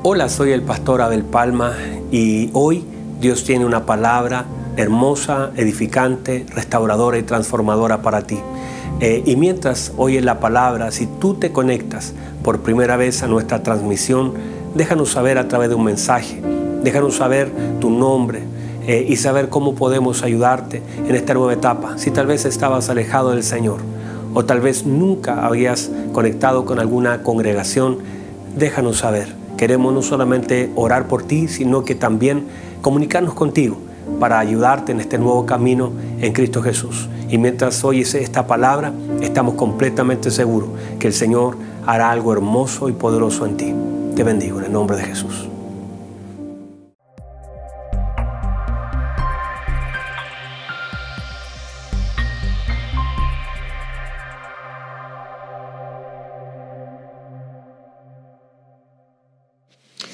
Hola, soy el pastor Abel Palma y hoy Dios tiene una palabra hermosa, edificante, restauradora y transformadora para ti. Y mientras oyes la palabra, si tú te conectas por primera vez a nuestra transmisión, déjanos saber a través de un mensaje, déjanos saber tu nombre y saber cómo podemos ayudarte en esta nueva etapa. Si tal vez estabas alejado del Señor o tal vez nunca habías conectado con alguna congregación, déjanos saber. Queremos no solamente orar por ti, sino que también comunicarnos contigo para ayudarte en este nuevo camino en Cristo Jesús. Y mientras oyes esta palabra, estamos completamente seguros que el Señor hará algo hermoso y poderoso en ti. Te bendigo en el nombre de Jesús.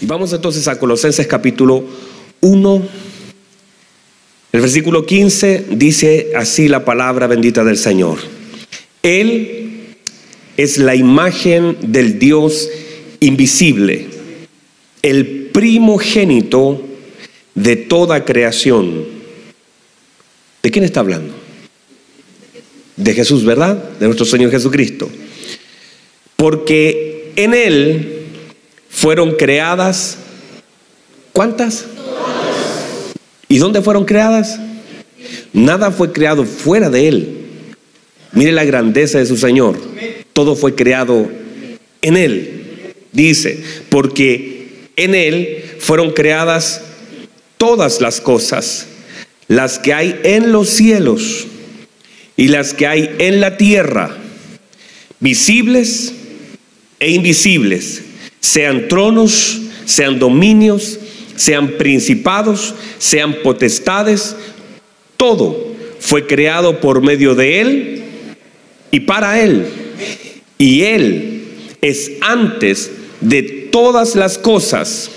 Y vamos entonces a Colosenses capítulo 1. El versículo 15 dice así la palabra bendita del Señor. Él es la imagen del Dios invisible, el primogénito de toda creación. ¿De quién está hablando? De Jesús, ¿verdad? De nuestro Señor Jesucristo. Porque en Él fueron creadas, ¿cuántas? Todas. ¿Y dónde fueron creadas? Nada fue creado fuera de Él. Mire la grandeza de su Señor. Todo fue creado en Él. Dice, porque en Él fueron creadas todas las cosas, las que hay en los cielos y las que hay en la tierra, visibles e invisibles, sean tronos, sean dominios, sean principados, sean potestades. Todo fue creado por medio de Él y para Él. Y Él es antes de todas las cosas,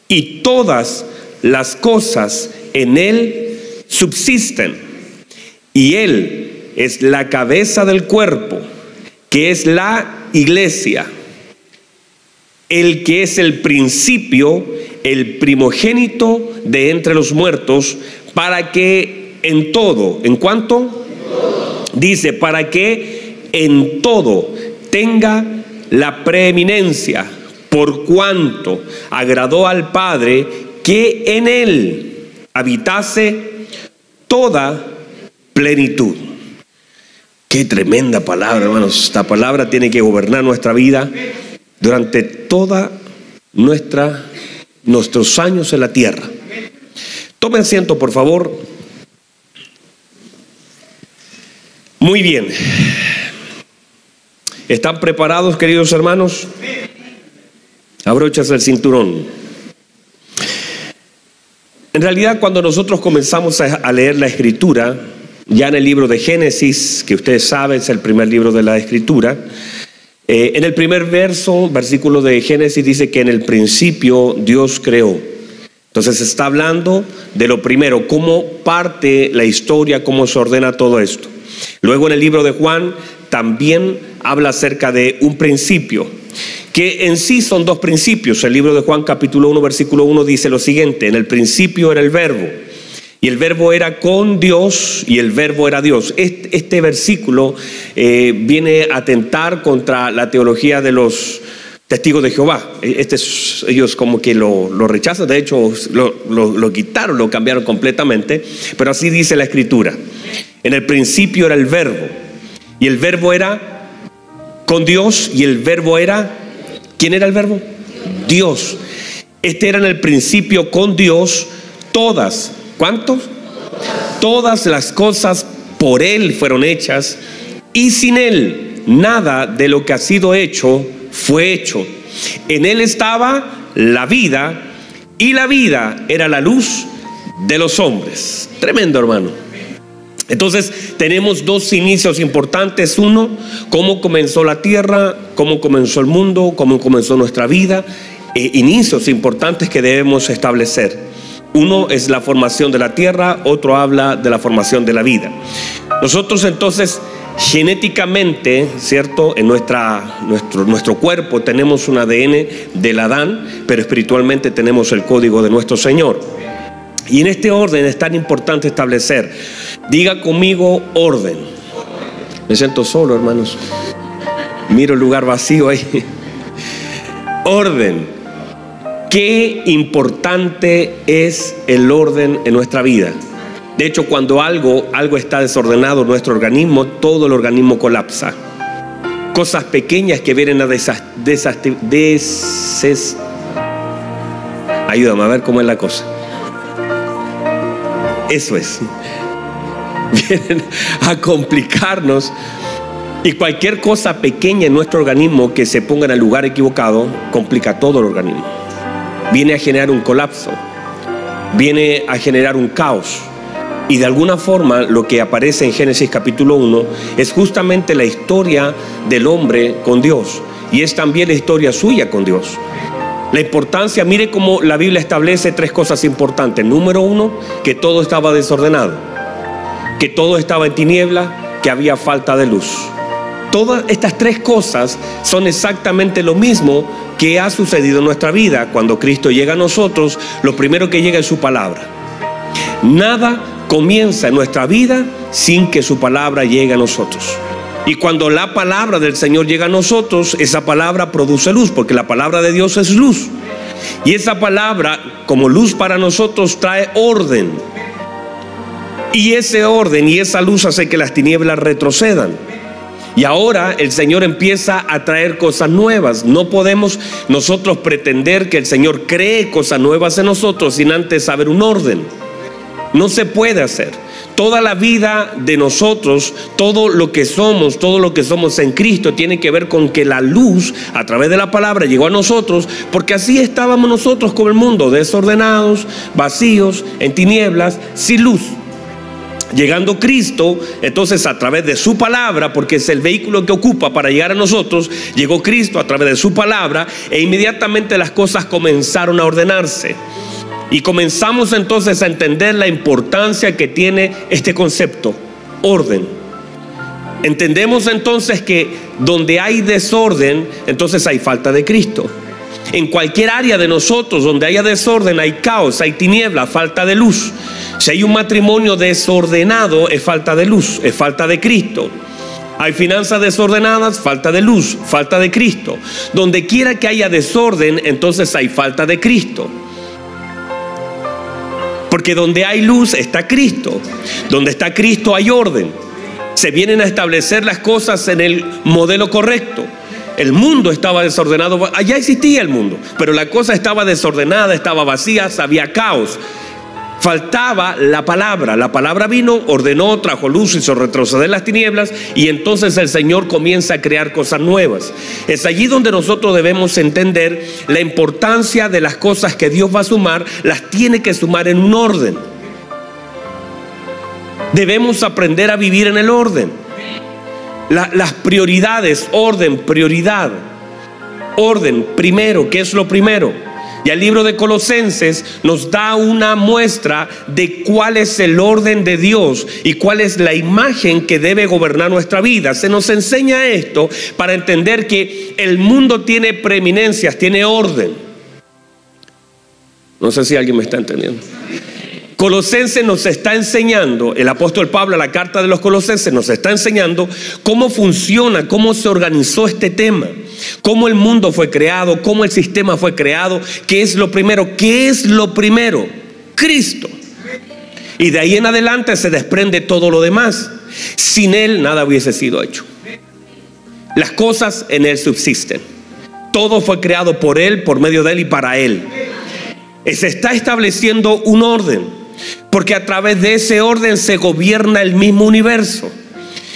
y todas las cosas en Él subsisten. Y Él es la cabeza del cuerpo, que es la iglesia. El que es el principio, el primogénito de entre los muertos, para que en todo, ¿en cuánto? Dice, para que en todo tenga la preeminencia, por cuanto agradó al Padre que en Él habitase toda plenitud. Qué tremenda palabra, hermanos. Esta palabra tiene que gobernar nuestra vida durante toda nuestros años en la tierra. Tome asiento, por favor. Muy bien. ¿Están preparados, queridos hermanos? Abróchase el cinturón. En realidad, cuando nosotros comenzamos a leer la Escritura, ya en el libro de Génesis, que ustedes saben es el primer libro de la Escritura, en el primer versículo de Génesis dice que en el principio Dios creó. Entonces está hablando de lo primero, cómo parte la historia, cómo se ordena todo esto. Luego en el libro de Juan también habla acerca de un principio, que en sí son dos principios. El libro de Juan capítulo 1 versículo 1 dice lo siguiente: en el principio era el verbo, y el verbo era con Dios, y el verbo era Dios. Este versículo viene a atentar contra la teología de los testigos de Jehová. Ellos como que lo rechazan. De hecho lo quitaron, lo cambiaron completamente. Pero así dice la Escritura: en el principio era el verbo, y el verbo era con Dios, y el verbo era... ¿Quién era el verbo? Dios. Este era en el principio con Dios. Todas, ¿cuántos? Todas las cosas por Él fueron hechas, y sin Él nada de lo que ha sido hecho fue hecho. En Él estaba la vida, y la vida era la luz de los hombres. Tremendo, hermano. Entonces tenemos dos inicios importantes. Uno, cómo comenzó la tierra, cómo comenzó el mundo, cómo comenzó nuestra vida. Inicios importantes que debemos establecer. Uno es la formación de la tierra, otro habla de la formación de la vida. Nosotros entonces genéticamente, ¿cierto? En nuestro cuerpo tenemos un ADN del Adán, pero espiritualmente tenemos el código de nuestro Señor. Y en este orden es tan importante establecer. Diga conmigo orden. Me siento solo, hermanos. Miro el lugar vacío ahí. Orden. Qué importante es el orden en nuestra vida. De hecho, cuando algo está desordenado en nuestro organismo, todo el organismo colapsa. Cosas pequeñas que vienen a ayúdame a ver cómo es la cosa. Eso es. Vienen a complicarnos. Y cualquier cosa pequeña en nuestro organismo que se ponga en el lugar equivocado, complica todo el organismo. Viene a generar un colapso. Viene a generar un caos. Y de alguna forma lo que aparece en Génesis capítulo 1 es justamente la historia del hombre con Dios. Y es también la historia suya con Dios. La importancia, mire cómo la Biblia establece tres cosas importantes. Número uno, que todo estaba desordenado. Que todo estaba en tiniebla, que había falta de luz. Todas estas tres cosas son exactamente lo mismo que ha sucedido en nuestra vida. Cuando Cristo llega a nosotros, lo primero que llega es su palabra. Nada comienza en nuestra vida sin que su palabra llegue a nosotros. Y cuando la palabra del Señor llega a nosotros, esa palabra produce luz, porque la palabra de Dios es luz. Y esa palabra, como luz para nosotros, trae orden. Y ese orden y esa luz hace que las tinieblas retrocedan. Y ahora el Señor empieza a traer cosas nuevas. No podemos nosotros pretender que el Señor cree cosas nuevas en nosotros sin antes saber un orden. No se puede hacer. Toda la vida de nosotros, todo lo que somos en Cristo tiene que ver con que la luz a través de la palabra llegó a nosotros, porque así estábamos nosotros como el mundo, desordenados, vacíos, en tinieblas, sin luz. Llegando Cristo, entonces a través de su palabra, porque es el vehículo que ocupa para llegar a nosotros, llegó Cristo a través de su palabra e inmediatamente las cosas comenzaron a ordenarse. Y comenzamos entonces a entender la importancia que tiene este concepto, orden. Entendemos entonces que donde hay desorden, entonces hay falta de Cristo. En cualquier área de nosotros donde haya desorden, hay caos, hay tiniebla, falta de luz. Si hay un matrimonio desordenado, es falta de luz, es falta de Cristo. Hay finanzas desordenadas, falta de luz, falta de Cristo. Donde quiera que haya desorden, entonces hay falta de Cristo. Porque donde hay luz está Cristo. Donde está Cristo hay orden. Se vienen a establecer las cosas en el modelo correcto. El mundo estaba desordenado. Allá existía el mundo, pero la cosa estaba desordenada, estaba vacía, había caos. Faltaba la palabra. La palabra vino, ordenó, trajo luz, hizo retroceder las tinieblas, y entonces el Señor comienza a crear cosas nuevas. Es allí donde nosotros debemos entender la importancia de las cosas que Dios va a sumar. Las tiene que sumar en un orden. Debemos aprender a vivir en el orden. Las prioridades, orden, prioridad. Orden, primero, ¿qué es lo primero? Y el libro de Colosenses nos da una muestra de cuál es el orden de Dios y cuál es la imagen que debe gobernar nuestra vida. Se nos enseña esto para entender que el mundo tiene preeminencias, tiene orden. No sé si alguien me está entendiendo. Colosenses nos está enseñando, el apóstol Pablo, la carta de los Colosenses nos está enseñando cómo funciona, cómo se organizó este tema, cómo el mundo fue creado, cómo el sistema fue creado, qué es lo primero, Cristo. Y de ahí en adelante se desprende todo lo demás. Sin Él nada hubiese sido hecho. Las cosas en Él subsisten. Todo fue creado por Él, por medio de Él y para Él. Se está estableciendo un orden. Porque a través de ese orden se gobierna el mismo universo.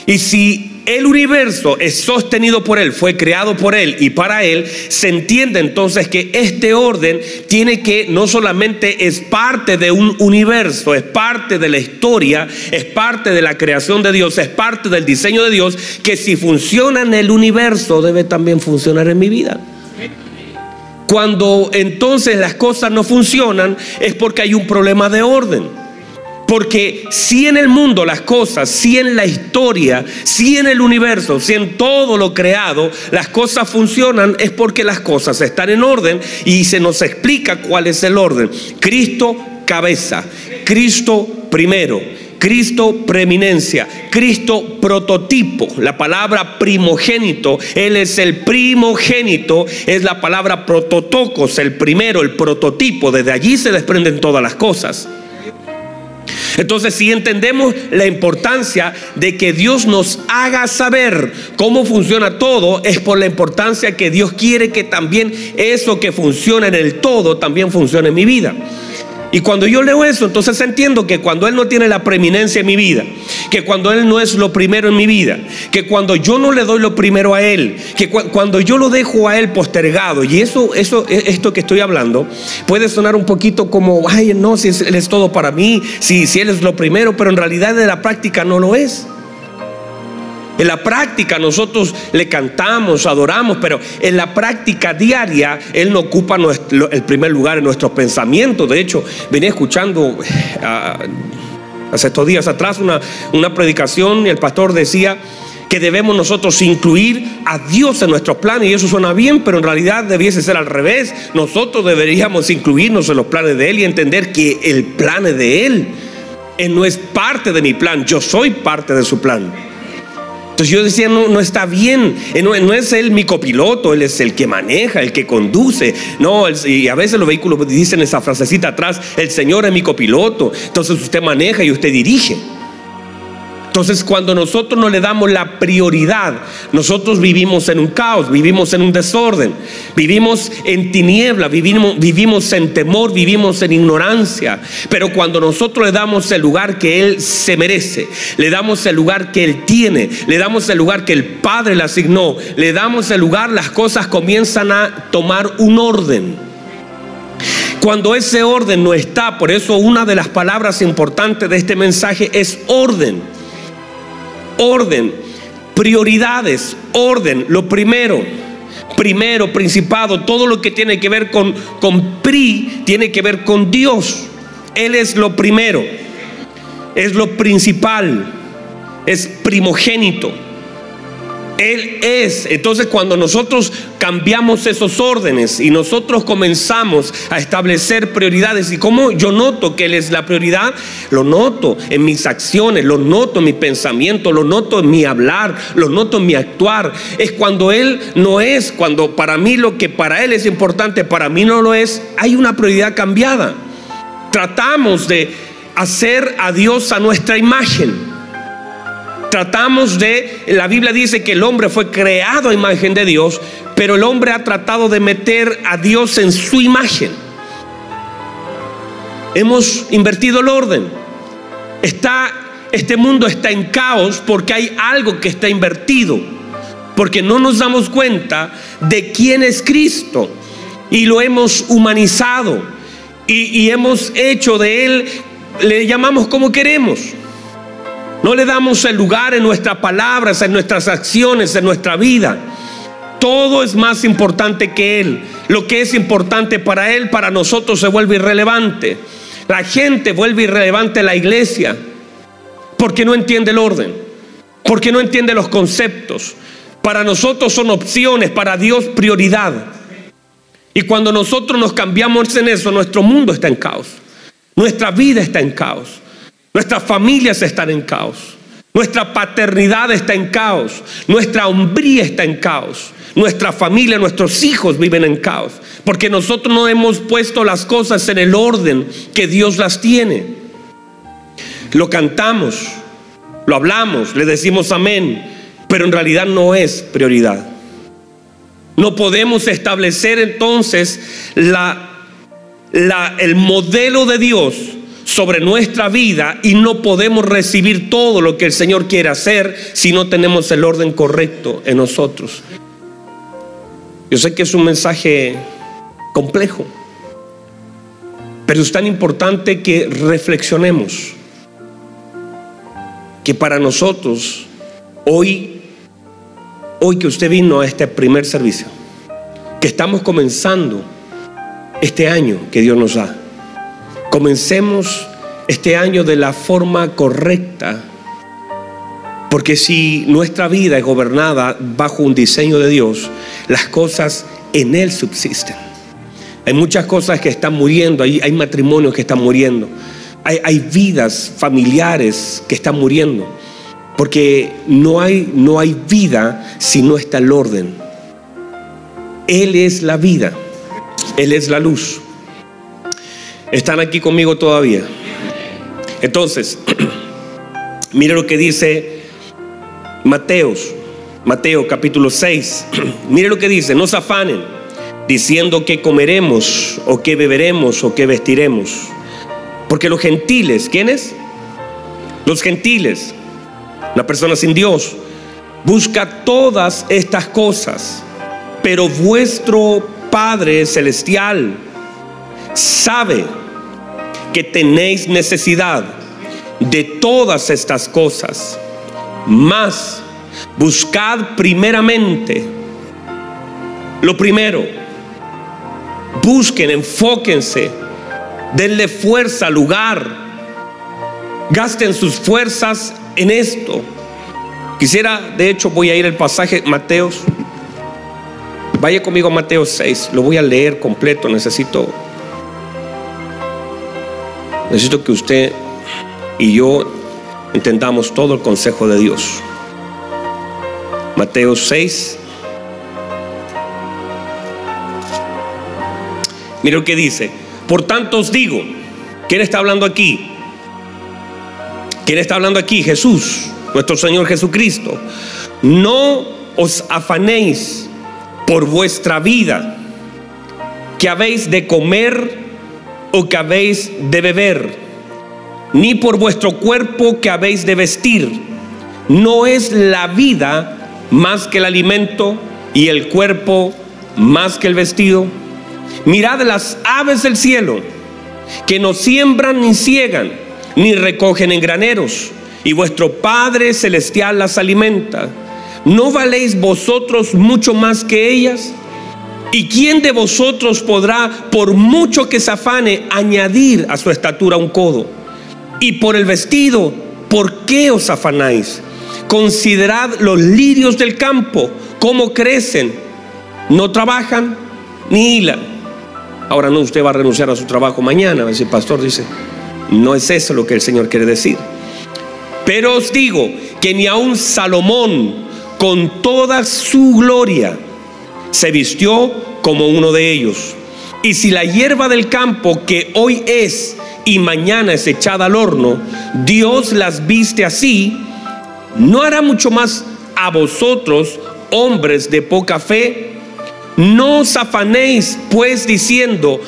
Y si el universo es sostenido por Él, fue creado por Él y para Él, se entiende entonces que este orden tiene que, no solamente es parte de un universo, es parte de la historia, es parte de la creación de Dios, es parte del diseño de Dios, que si funciona en el universo debe también funcionar en mi vida. Cuando entonces las cosas no funcionan, es porque hay un problema de orden. Porque si en el mundo las cosas, si en la historia, si en el universo, si en todo lo creado, las cosas funcionan, es porque las cosas están en orden y se nos explica cuál es el orden. Cristo cabeza, Cristo primero, Cristo preeminencia, Cristo prototipo. La palabra primogénito, Él es el primogénito, es la palabra prototokos, el primero, el prototipo. Desde allí se desprenden todas las cosas. Entonces, si entendemos la importancia de que Dios nos haga saber cómo funciona todo, es por la importancia que Dios quiere que también eso que funciona en el todo también funcione en mi vida. Y cuando yo leo eso, entonces entiendo que cuando Él no tiene la preeminencia en mi vida, que cuando Él no es lo primero en mi vida, que cuando yo no le doy lo primero a Él, que cuando yo lo dejo a Él postergado, y esto que estoy hablando puede sonar un poquito como, ay, no, si Él es todo para mí, si Él es lo primero, pero en realidad en la práctica no lo es. En la práctica nosotros le cantamos, adoramos, pero en la práctica diaria Él no ocupa el primer lugar en nuestros pensamientos. De hecho, venía escuchando hace estos días atrás una predicación y el pastor decía que debemos nosotros incluir a Dios en nuestros planes, y eso suena bien, pero en realidad debiese ser al revés. Nosotros deberíamos incluirnos en los planes de Él y entender que el plan es de Él. Él no es parte de mi plan, yo soy parte de su plan. Entonces yo decía, no está bien, no es Él mi copiloto, Él es el que maneja, el que conduce. No, y a veces los vehículos dicen esa frasecita atrás, el Señor es mi copiloto. Entonces usted maneja y usted dirige. Entonces cuando nosotros no le damos la prioridad, nosotros vivimos en un caos, vivimos en un desorden, vivimos en tiniebla, vivimos en temor, vivimos en ignorancia. Pero cuando nosotros le damos el lugar que Él se merece, le damos el lugar que Él tiene, le damos el lugar que el Padre le asignó, le damos el lugar, las cosas comienzan a tomar un orden. Cuando ese orden no está, por eso una de las palabras importantes de este mensaje es orden. Orden, prioridades, orden, lo primero, principado, todo lo que tiene que ver con tiene que ver con Dios. Él es lo primero, es lo principal, es primogénito. Él es. Entonces cuando nosotros cambiamos esos órdenes y nosotros comenzamos a establecer prioridades, y como yo noto que Él es la prioridad, lo noto en mis acciones, lo noto en mi pensamiento, lo noto en mi hablar, lo noto en mi actuar. Es cuando Él no es, cuando para mí lo que para Él es importante, para mí no lo es, hay una prioridad cambiada. Tratamos de hacer a Dios a nuestra imagen. La Biblia dice que el hombre fue creado a imagen de Dios, pero el hombre ha tratado de meter a Dios en su imagen. Hemos invertido el orden. Este mundo está en caos porque hay algo que está invertido, porque no nos damos cuenta de quién es Cristo y lo hemos humanizado y hemos hecho de Él, le llamamos como queremos. No le damos el lugar en nuestras palabras, en nuestras acciones, en nuestra vida. Todo es más importante que Él. Lo que es importante para Él, para nosotros se vuelve irrelevante. La gente vuelve irrelevante a la iglesia porque no entiende el orden, porque no entiende los conceptos. Para nosotros son opciones, para Dios prioridad. Y cuando nosotros nos cambiamos en eso, nuestro mundo está en caos, nuestra vida está en caos. Nuestras familias están en caos. Nuestra paternidad está en caos. Nuestra hombría está en caos. Nuestra familia, nuestros hijos viven en caos. Porque nosotros no hemos puesto las cosas en el orden que Dios las tiene. Lo cantamos, lo hablamos, le decimos amén, pero en realidad no es prioridad. No podemos establecer entonces el modelo de Dios sobre nuestra vida y no podemos recibir todo lo que el Señor quiere hacer si no tenemos el orden correcto en nosotros. Yo sé que es un mensaje complejo, pero es tan importante que reflexionemos que para nosotros hoy que usted vino a este primer servicio, que estamos comenzando este año que Dios nos da. Comencemos este año de la forma correcta, porque si nuestra vida es gobernada bajo un diseño de Dios, las cosas en Él subsisten. Hay muchas cosas que están muriendo, hay matrimonios que están muriendo, hay vidas familiares que están muriendo, porque no hay vida si no está el orden. Él es la vida, Él es la luz. ¿Están aquí conmigo todavía? Entonces, mire lo que dice Mateo capítulo 6. Mire lo que dice: no se afanen diciendo qué comeremos o qué beberemos o qué vestiremos, porque los gentiles, ¿quiénes? Los gentiles, la persona sin Dios, busca todas estas cosas, pero vuestro Padre Celestial sabe que tenéis necesidad de todas estas cosas. Mas buscad primeramente lo primero. Busquen, enfóquense, denle fuerza, lugar, gasten sus fuerzas en esto. Quisiera, de hecho, voy a ir al pasaje Mateo. Vaya conmigo a Mateo 6, lo voy a leer completo. Necesito que usted y yo entendamos todo el consejo de Dios. Mateo 6. Mira lo que dice: por tanto os digo. ¿Quién está hablando aquí? ¿Quién está hablando aquí? Jesús, nuestro Señor Jesucristo. No os afanéis por vuestra vida, que habéis de comer o que habéis de beber, ni por vuestro cuerpo que habéis de vestir. ¿No es la vida más que el alimento y el cuerpo más que el vestido? Mirad las aves del cielo, que no siembran ni ciegan, ni recogen en graneros, y vuestro Padre Celestial las alimenta. ¿No valéis vosotros mucho más que ellas? ¿Y quién de vosotros podrá, por mucho que se afane, añadir a su estatura un codo? Y por el vestido, ¿por qué os afanáis? Considerad los lirios del campo, cómo crecen, no trabajan ni hilan. Ahora no, usted va a renunciar a su trabajo mañana. Va a decir: pastor, dice, no es eso lo que el Señor quiere decir. Pero os digo que ni aun Salomón, con toda su gloria, se vistió como uno de ellos. Y si la hierba del campo, que hoy es y mañana es echada al horno, Dios las viste así, ¿no hará mucho más a vosotros, hombres de poca fe? No os afanéis pues diciendo: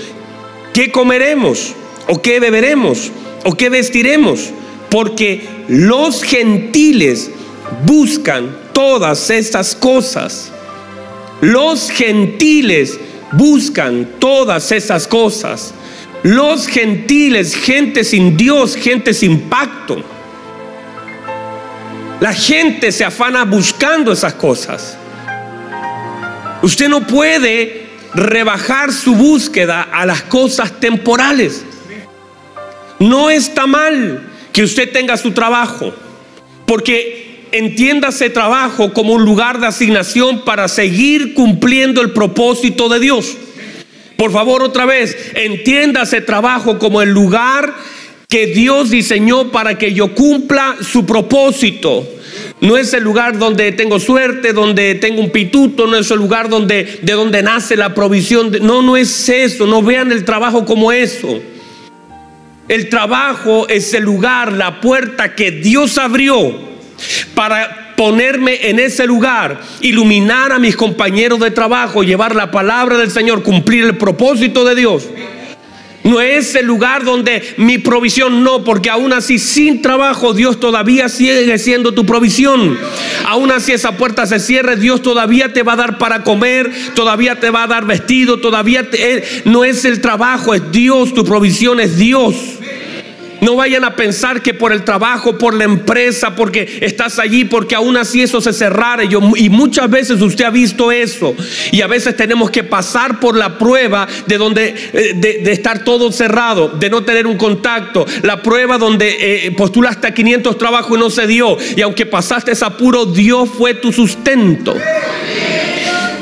¿qué comeremos? ¿O qué beberemos? ¿O qué vestiremos? Porque los gentiles buscan todas estas cosas. Los gentiles buscan todas esas cosas. Los gentiles, gente sin Dios, gente sin pacto. La gente se afana buscando esas cosas. Usted no puede rebajar su búsqueda a las cosas temporales. No está mal que usted tenga su trabajo, porque entiéndase trabajo como un lugar de asignación para seguir cumpliendo el propósito de Dios. Por favor, otra vez, entiéndase trabajo como el lugar que Dios diseñó para que yo cumpla su propósito. No es el lugar donde tengo suerte, donde tengo un pituto, no es el lugar de donde nace la provisión. No es eso. No vean el trabajo como eso. El trabajo es el lugar, la puerta que Dios abrió para ponerme en ese lugar, iluminar a mis compañeros de trabajo, llevar la palabra del Señor, cumplir el propósito de Dios. No es el lugar donde mi provisión, no, porque aún así sin trabajo Dios todavía sigue siendo tu provisión. Aún así esa puerta se cierre, Dios todavía te va a dar para comer, todavía te va a dar vestido, no es el trabajo, es Dios, tu provisión es Dios. No vayan a pensar que por el trabajo, por la empresa, porque estás allí, porque aún así eso se cerrara. Y muchas veces usted ha visto eso. Y a veces tenemos que pasar por la prueba de estar todo cerrado, de no tener un contacto. La prueba donde postulaste a 500 trabajos y no se dio. Y aunque pasaste ese apuro, Dios fue tu sustento.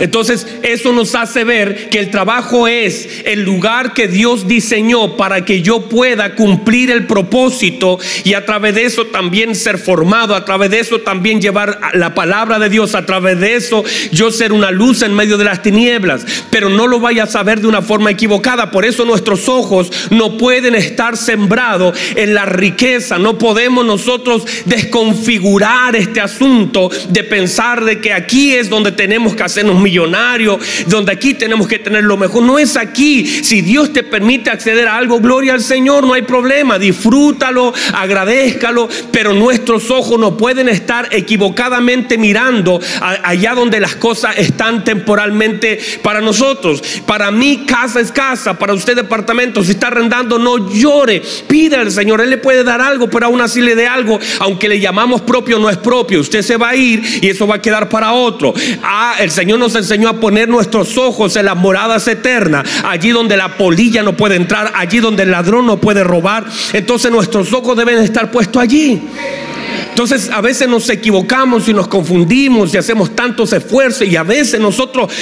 Entonces eso nos hace ver que el trabajo es el lugar que Dios diseñó para que yo pueda cumplir el propósito, y a través de eso también ser formado, a través de eso también llevar la palabra de Dios, a través de eso yo ser una luz en medio de las tinieblas. Pero no lo vayas a ver de una forma equivocada. Por eso nuestros ojos no pueden estar sembrados en la riqueza. No podemos nosotros desconfigurar este asunto de pensar de que aquí es donde tenemos que hacernos millonario, donde aquí tenemos que tener lo mejor. No es aquí. Si Dios te permite acceder a algo, gloria al Señor, no hay problema, disfrútalo, agradézcalo, pero nuestros ojos no pueden estar equivocadamente mirando allá donde las cosas están temporalmente para nosotros. Para mí casa es casa, para usted departamento. Si está arrendando, no llore, pida al Señor, Él le puede dar algo, pero aún así le dé algo. Aunque le llamamos propio, no es propio. Usted se va a ir y eso va a quedar para otro. El Señor nos enseñó a poner nuestros ojos en las moradas eternas, allí donde la polilla no puede entrar, allí donde el ladrón no puede robar. Entonces nuestros ojos deben estar puestos allí. Entonces a veces nos equivocamos y nos confundimos y hacemos tantos esfuerzos, y a veces nosotros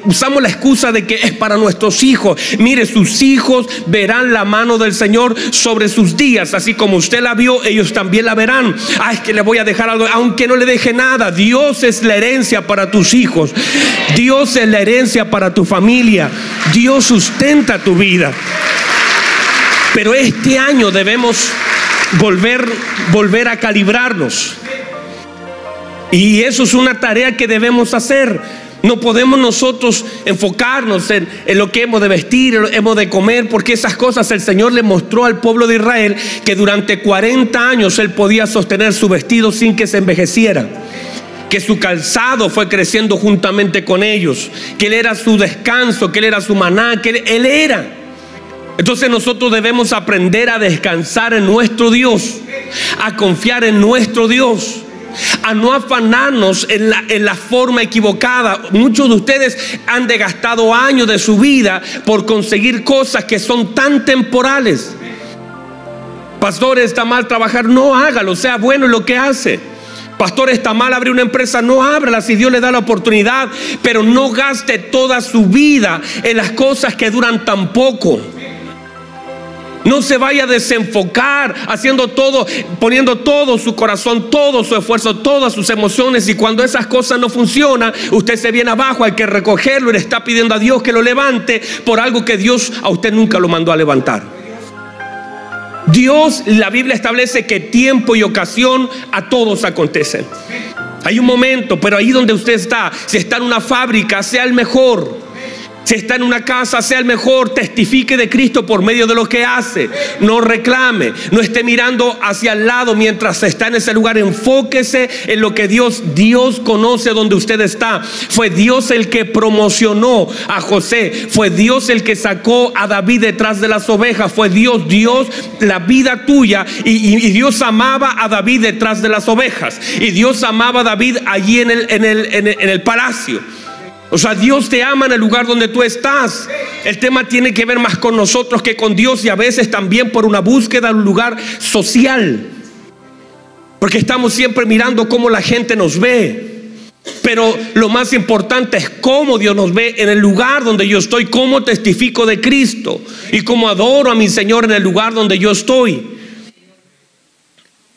usamos la excusa de que es para nuestros hijos. Mire, sus hijos verán la mano del Señor sobre sus días, así como usted la vio, ellos también la verán. Es que le voy a dejar algo, aunque no le deje nada. Dios es la herencia para tus hijos, Dios es la herencia para tu familia, Dios sustenta tu vida. Pero este año debemos volver a calibrarnos, y eso es una tarea que debemos hacer. No podemos nosotros enfocarnos en lo que hemos de vestir, hemos de comer, porque esas cosas el Señor le mostró al pueblo de Israel que durante 40 años Él podía sostener su vestido sin que se envejeciera, que su calzado fue creciendo juntamente con ellos, que Él era su descanso, que Él era su maná, que Él era. Entonces nosotros debemos aprender a descansar en nuestro Dios, a confiar en nuestro Dios, a no afanarnos en la forma equivocada. Muchos de ustedes han desgastado años de su vida por conseguir cosas que son tan temporales. Pastor, está mal trabajar, no hágalo, sea bueno en lo que hace. Pastor, está mal abrir una empresa, no ábrala si Dios le da la oportunidad, pero no gaste toda su vida en las cosas que duran tan poco. No se vaya a desenfocar haciendo todo, poniendo todo su corazón, todo su esfuerzo, todas sus emociones, y cuando esas cosas no funcionan, usted se viene abajo. Hay que recogerlo y le está pidiendo a Dios que lo levante por algo que Dios a usted nunca lo mandó a levantar. Dios, la Biblia establece que tiempo y ocasión a todos acontecen. Hay un momento, pero ahí donde usted está, si está en una fábrica, sea el mejor. Si está en una casa, sea el mejor. Testifique de Cristo por medio de lo que hace. No reclame, no esté mirando hacia el lado mientras está en ese lugar. Enfóquese en lo que Dios conoce donde usted está. Fue Dios el que promocionó a José, fue Dios el que sacó a David detrás de las ovejas, fue Dios la vida tuya, y Dios amaba a David detrás de las ovejas, y Dios amaba a David allí en el palacio. O sea, Dios te ama en el lugar donde tú estás. El tema tiene que ver más con nosotros que con Dios, y a veces también por una búsqueda de un lugar social, porque estamos siempre mirando cómo la gente nos ve. Pero lo más importante es cómo Dios nos ve en el lugar donde yo estoy, cómo testifico de Cristo y cómo adoro a mi Señor en el lugar donde yo estoy.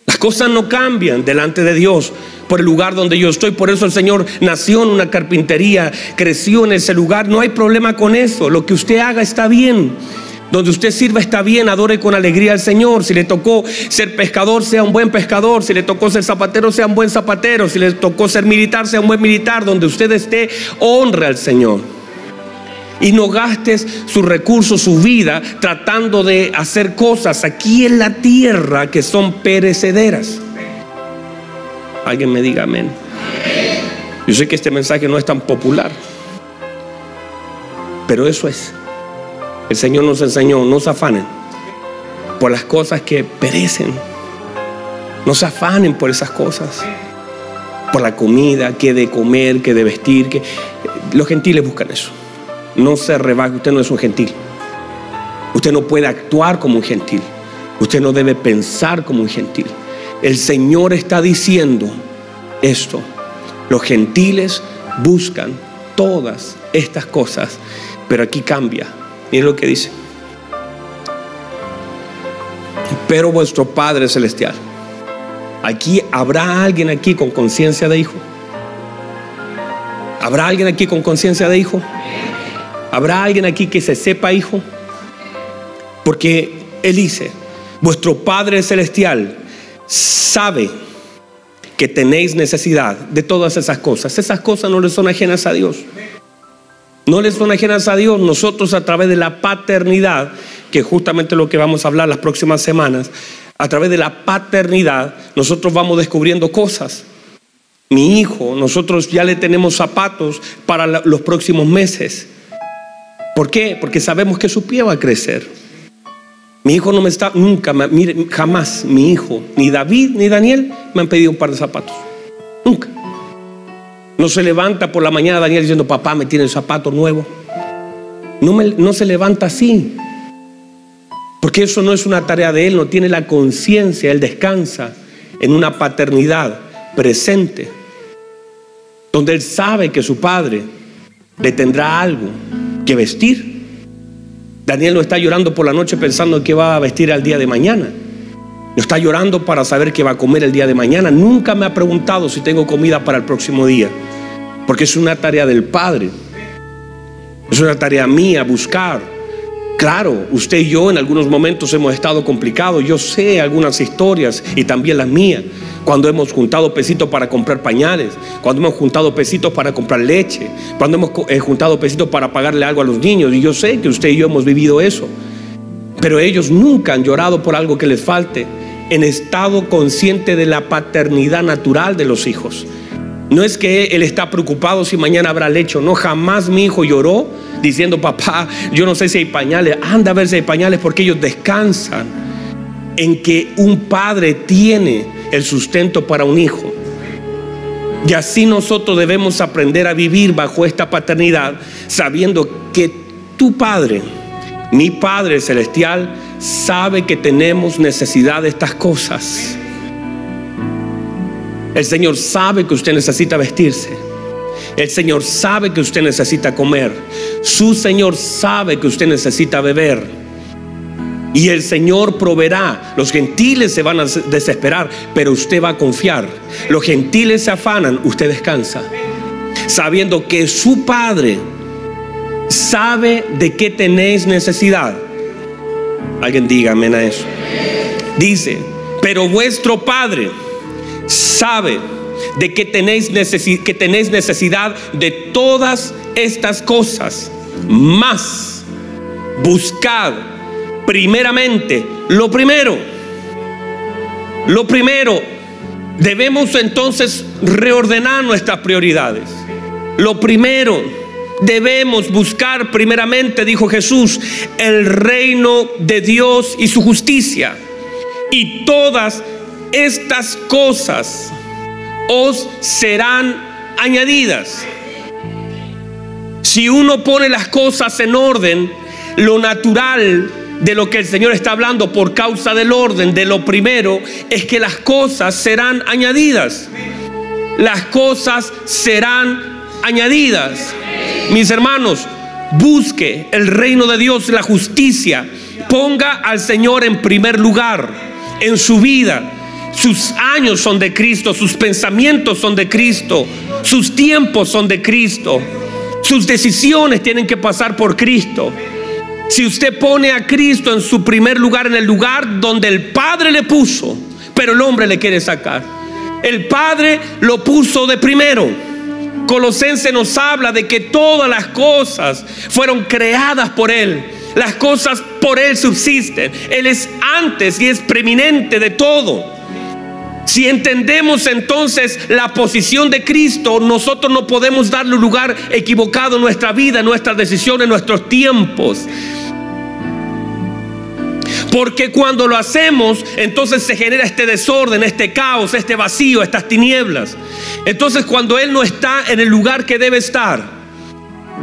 Las cosas no cambian delante de Dios por el lugar donde yo estoy. Por eso el Señor nació en una carpintería, creció en ese lugar. No hay problema con eso. Lo que usted haga está bien. Donde usted sirva está bien. Adore con alegría al Señor. Si le tocó ser pescador, sea un buen pescador. Si le tocó ser zapatero, sea un buen zapatero. Si le tocó ser militar, sea un buen militar. Donde usted esté, honre al Señor. Y no gastes sus recursos, su vida, tratando de hacer cosas aquí en la tierra que son perecederas. Alguien me diga amén. Yo sé que este mensaje no es tan popular, pero eso es. El Señor nos enseñó: no se afanen por las cosas que perecen. No se afanen por esas cosas, por la comida, que de comer, que de vestir, que los gentiles buscan eso. No se rebaje, usted no es un gentil. Usted no puede actuar como un gentil. Usted no debe pensar como un gentil. El Señor está diciendo esto: los gentiles buscan todas estas cosas, pero aquí cambia. Miren lo que dice: pero vuestro Padre Celestial. Aquí habrá alguien aquí con conciencia de hijo. ¿Habrá alguien aquí con conciencia de hijo? ¿Habrá alguien aquí que se sepa hijo? Porque Él dice: vuestro Padre Celestial sabe que tenéis necesidad de todas esas cosas. Esas cosas no les son ajenas a Dios. No les son ajenas a Dios. Nosotros, a través de la paternidad, que justamente es lo que vamos a hablar las próximas semanas, a través de la paternidad nosotros vamos descubriendo cosas. Mi hijo, nosotros ya le tenemos zapatos para los próximos meses. ¿Por qué? Porque sabemos que su pie va a crecer. Mi hijo no me está, nunca, mire, jamás mi hijo, ni David ni Daniel me han pedido un par de zapatos. Nunca. No se levanta por la mañana Daniel diciendo: papá, me tiene el zapato nuevo. No se levanta así, porque eso no es una tarea de él. No tiene la conciencia. Él descansa en una paternidad presente, donde él sabe que su padre le tendrá algo que vestir. Daniel no está llorando por la noche pensando que va a vestir al día de mañana. No está llorando para saber qué va a comer el día de mañana. Nunca me ha preguntado si tengo comida para el próximo día, porque es una tarea del Padre. Es una tarea mía buscar. Claro, usted y yo en algunos momentos hemos estado complicados. Yo sé algunas historias, y también las mías, cuando hemos juntado pesitos para comprar pañales, cuando hemos juntado pesitos para comprar leche, cuando hemos juntado pesitos para pagarle algo a los niños. Y yo sé que usted y yo hemos vivido eso. Pero ellos nunca han llorado por algo que les falte, en estado consciente de la paternidad natural de los hijos. No es que él está preocupado si mañana habrá leche o no. Jamás mi hijo lloró diciendo: papá, yo no sé si hay pañales. Anda a ver si hay pañales, porque ellos descansan en que un padre tiene el sustento para un hijo. Y así nosotros debemos aprender a vivir bajo esta paternidad, sabiendo que tu Padre, mi Padre Celestial, sabe que tenemos necesidad de estas cosas. El Señor sabe que usted necesita vestirse. El Señor sabe que usted necesita comer. Su Señor sabe que usted necesita beber. Y el Señor proveerá. Los gentiles se van a desesperar, pero usted va a confiar. Los gentiles se afanan, usted descansa, sabiendo que su Padre sabe de qué tenéis necesidad. Alguien diga amén a eso. Dice: pero vuestro Padre sabe de que tenéis necesidad de todas estas cosas. Más buscad primeramente lo primero. Debemos entonces reordenar nuestras prioridades. Lo primero, debemos buscar primeramente, dijo Jesús, el reino de Dios y su justicia, y todas estas cosas os serán añadidas. Si uno pone las cosas en orden, lo natural de lo que el Señor está hablando por causa del orden, de lo primero, es que las cosas serán añadidas. Las cosas serán añadidas. Mis hermanos, busque el reino de Dios, la justicia. Ponga al Señor en primer lugar en su vida. Sus años son de Cristo, sus pensamientos son de Cristo, sus tiempos son de Cristo, sus decisiones tienen que pasar por Cristo. Si usted pone a Cristo en su primer lugar, en el lugar donde el Padre le puso, pero el hombre le quiere sacar, el Padre lo puso de primero. Colosenses nos habla de que todas las cosas fueron creadas por Él. Las cosas por Él subsisten. Él es antes y es preeminente de todo. Si entendemos entonces la posición de Cristo, nosotros no podemos darle un lugar equivocado en nuestra vida, en nuestras decisiones, en nuestros tiempos. Porque cuando lo hacemos, entonces se genera este desorden, este caos, este vacío, estas tinieblas. Entonces cuando Él no está en el lugar que debe estar,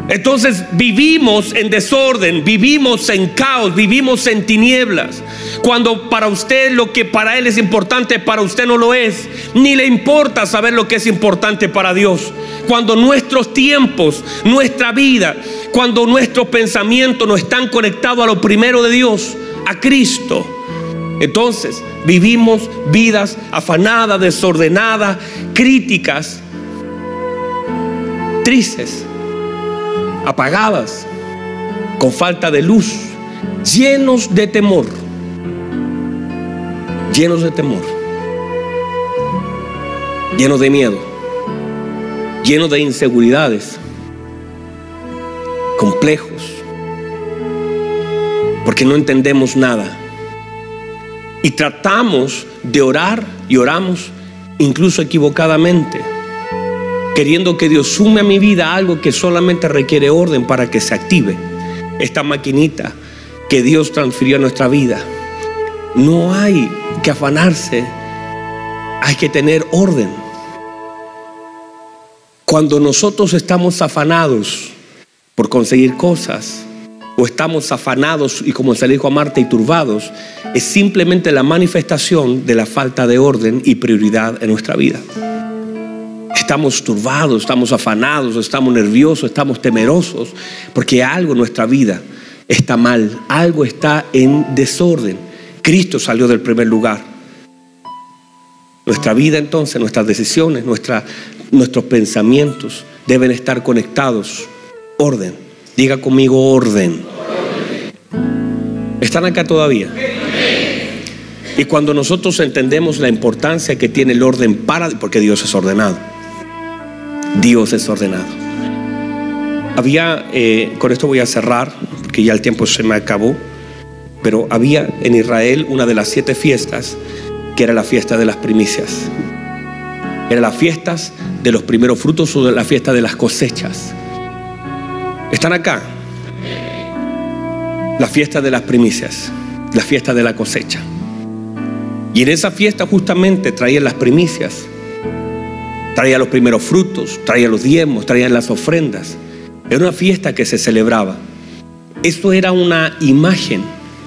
entonces vivimos en desorden, vivimos en caos, vivimos en tinieblas. Cuando para usted lo que para Él es importante, para usted no lo es. Ni le importa saber lo que es importante para Dios. Cuando nuestros tiempos, nuestra vida, cuando nuestros pensamientos no están conectados a lo primero de Dios, a Cristo, entonces vivimos vidas afanadas, desordenadas, críticas, tristes, apagadas, con falta de luz, llenos de temor, llenos de miedo, llenos de inseguridades, complejos, porque no entendemos nada y tratamos de orar y oramos incluso equivocadamente, queriendo que Dios sume a mi vida algo que solamente requiere orden para que se active esta maquinita que Dios transfirió a nuestra vida. No hay que afanarse, hay que tener orden. Cuando nosotros estamos afanados por conseguir cosas, o estamos afanados y, como se le dijo a Marta, y turbados, es simplemente la manifestación de la falta de orden y prioridad en nuestra vida. Estamos turbados, estamos afanados, estamos nerviosos, estamos temerosos, porque algo en nuestra vida está mal, algo está en desorden. Cristo salió del primer lugar. Nuestra vida entonces, nuestras decisiones, nuestros pensamientos deben estar conectados. Orden. Diga conmigo orden. ¿Están acá todavía? Y cuando nosotros entendemos la importancia que tiene el orden porque Dios es ordenado. Dios es ordenado. Había, con esto voy a cerrar, porque ya el tiempo se me acabó, pero había en Israel una de las 7 fiestas, que era la fiesta de las primicias. Era las fiestas de los primeros frutos o de la fiesta de las cosechas. ¿Están acá? La fiesta de las primicias, la fiesta de la cosecha. Y en esa fiesta justamente traían las primicias, traían los primeros frutos, traían los diezmos, traían las ofrendas. Era una fiesta que se celebraba. Esto era una imagen,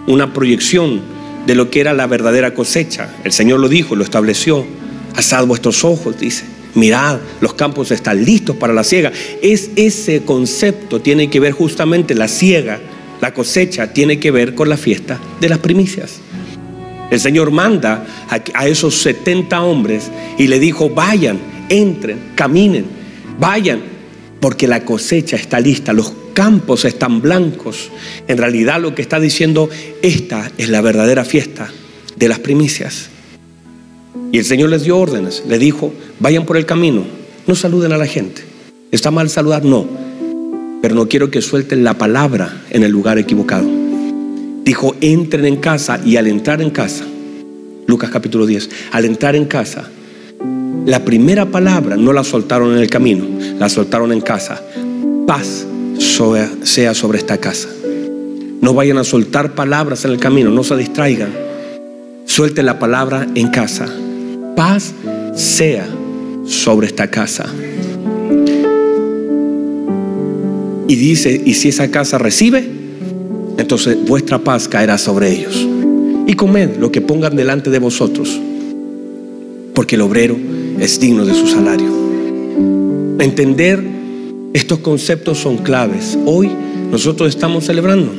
una proyección de lo que era la verdadera cosecha. El Señor lo dijo, lo estableció. Alzad vuestros ojos, dice. Mirad, los campos están listos para la siega. Ese concepto tiene que ver justamente la siega, la cosecha, tiene que ver con la fiesta de las primicias. El Señor manda a esos 70 hombres y le dijo: vayan, entren, caminen, vayan, porque la cosecha está lista, los campos están blancos. En realidad lo que está diciendo, esta es la verdadera fiesta de las primicias. Y el Señor les dio órdenes, le dijo: vayan por el camino, no saluden a la gente. ¿Está mal saludar? No, pero no quiero que suelten la palabra en el lugar equivocado. Dijo: entren en casa. Y al entrar en casa, Lucas capítulo 10, al entrar en casa, la primera palabra no la soltaron en el camino, la soltaron en casa. Paz sea sobre esta casa. No vayan a soltar palabras en el camino, no se distraigan. Suelten la palabra en casa. Paz sea sobre esta casa. Y dice: y si esa casa recibe, entonces vuestra paz caerá sobre ellos. Y comed lo que pongan delante de vosotros, porque el obrero es digno de su salario. Entender estos conceptos son claves. Hoy nosotros estamos celebrando.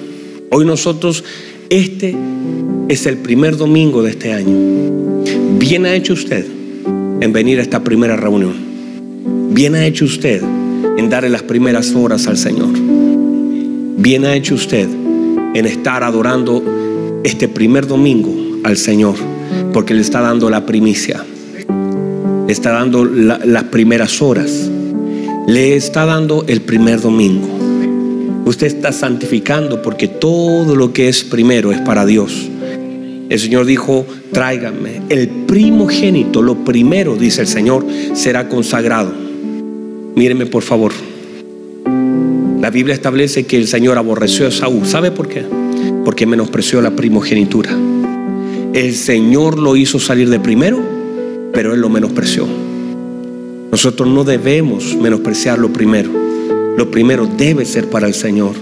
Hoy nosotros, este es el primer domingo de este año. Bien ha hecho usted en venir a esta primera reunión. Bien ha hecho usted en darle las primeras horas al Señor. Bien ha hecho usted en estar adorando este primer domingo al Señor, porque le está dando la primicia, le está dando las primeras horas, le está dando el primer domingo. Usted está santificando, porque todo lo que es primero es para Dios. El Señor dijo: tráiganme el primogénito, lo primero, dice el Señor, será consagrado. Mírenme por favor. La Biblia establece que el Señor aborreció a Esaú. ¿Sabe por qué? porque menospreció la primogenitura. El Señor lo hizo salir de primero, pero Él lo menospreció. Nosotros no debemos menospreciar lo primero. Lo primero debe ser para el Señor.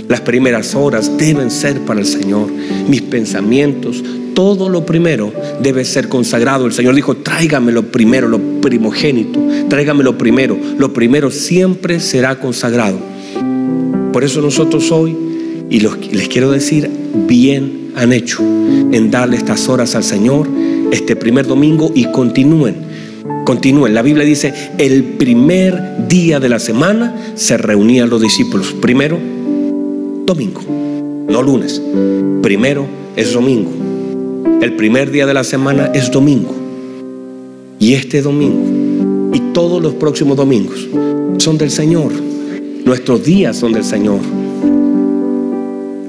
Las primeras horas deben ser para el Señor. Mis pensamientos, todo lo primero debe ser consagrado. El Señor dijo: tráigame lo primero, lo primogénito, tráigame lo primero. Lo primero siempre será consagrado. Por eso nosotros hoy, y les quiero decir, bien han hecho en darle estas horas al Señor este primer domingo, y continúen. La Biblia dice: el primer día de la semana se reunían los discípulos. Primero, domingo, no lunes. Primero es domingo. El primer día de la semana es domingo. Y este domingo y todos los próximos domingos son del Señor. Nuestros días son del Señor.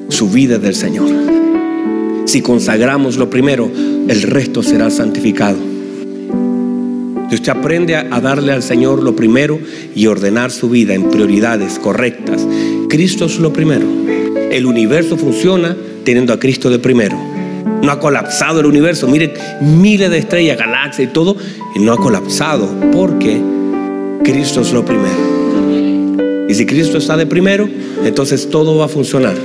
Su vida es del Señor. Si consagramos lo primero, el resto será santificado. Si usted aprende a darle al Señor lo primero y ordenar su vida en prioridades correctas, Cristo es lo primero. El universo funciona teniendo a Cristo de primero. No ha colapsado el universo. Miren, miles de estrellas, galaxias y todo, y no ha colapsado porque Cristo es lo primero. Y si Cristo está de primero, entonces todo va a funcionar.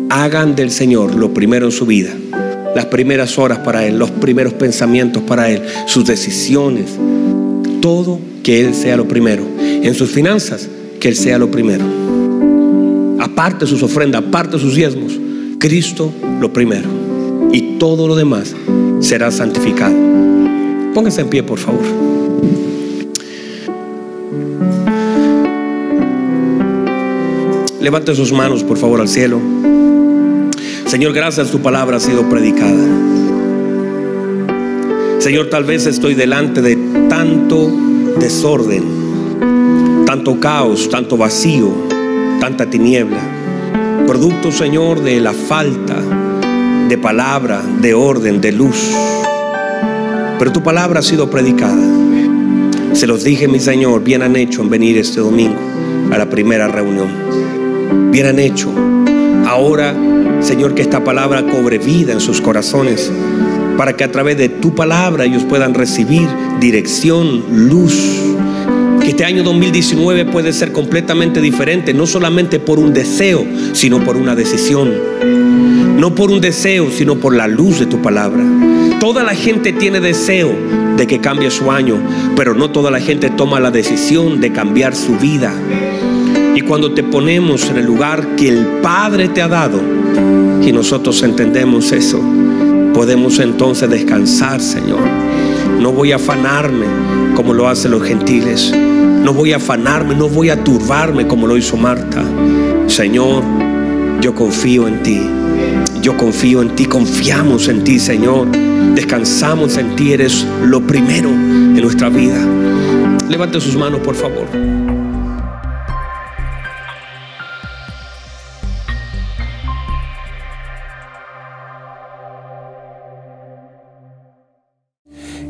Hagan del Señor lo primero en su vida. Las primeras horas para Él, los primeros pensamientos para Él, sus decisiones, todo, que Él sea lo primero. En sus finanzas, que Él sea lo primero. Aparte sus ofrendas, aparte sus diezmos, Cristo lo primero. Y todo lo demás será santificado. Póngase en pie, por favor. Levante sus manos, por favor, al cielo. Señor, gracias, tu palabra ha sido predicada. Señor, tal vez estoy delante de tanto desorden, tanto caos, tanto vacío, tanta tiniebla, producto, Señor, de la falta de palabra, de orden, de luz. Pero tu palabra ha sido predicada. Se los dije, mi Señor, bien han hecho en venir este domingo a la primera reunión. Bien han hecho. Ahora, Señor, que esta palabra cobre vida en sus corazones, para que a través de tu palabra ellos puedan recibir dirección, luz. Que este año 2019 puede ser completamente diferente, no solamente por un deseo, sino por una decisión. No por un deseo, sino por la luz de tu palabra. Toda la gente tiene deseo de que cambie su año, pero no toda la gente toma la decisión de cambiar su vida. Y cuando te ponemos en el lugar que el Padre te ha dado, y nosotros entendemos eso, podemos entonces descansar, Señor. No voy a afanarme como lo hacen los gentiles. No voy a afanarme, no voy a turbarme como lo hizo Marta. Señor, yo confío en ti. Yo confío en ti, confiamos en ti, Señor. Descansamos en ti, eres lo primero en nuestra vida. Levante sus manos, por favor.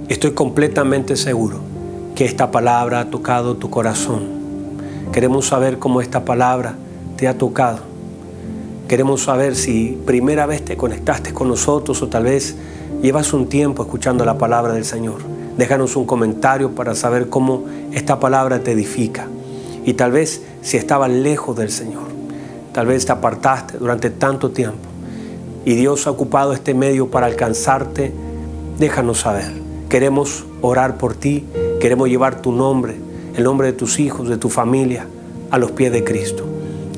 Estoy completamente seguro que esta palabra ha tocado tu corazón. Queremos saber cómo esta palabra te ha tocado. Queremos saber si primera vez te conectaste con nosotros o tal vez llevas un tiempo escuchando la palabra del Señor. Déjanos un comentario para saber cómo esta palabra te edifica. Y tal vez si estabas lejos del Señor, tal vez te apartaste durante tanto tiempo y Dios ha ocupado este medio para alcanzarte, déjanos saber. Queremos orar por ti, queremos llevar tu nombre, el nombre de tus hijos, de tu familia, a los pies de Cristo.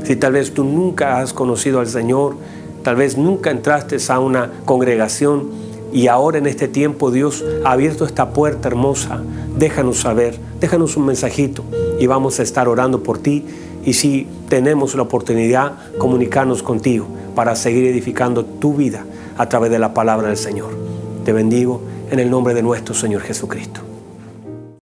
Si tal vez tú nunca has conocido al Señor, tal vez nunca entraste a una congregación y ahora en este tiempo Dios ha abierto esta puerta hermosa, déjanos saber, déjanos un mensajito y vamos a estar orando por ti. Y si tenemos la oportunidad, comunicarnos contigo para seguir edificando tu vida a través de la palabra del Señor. Te bendigo en el nombre de nuestro Señor Jesucristo.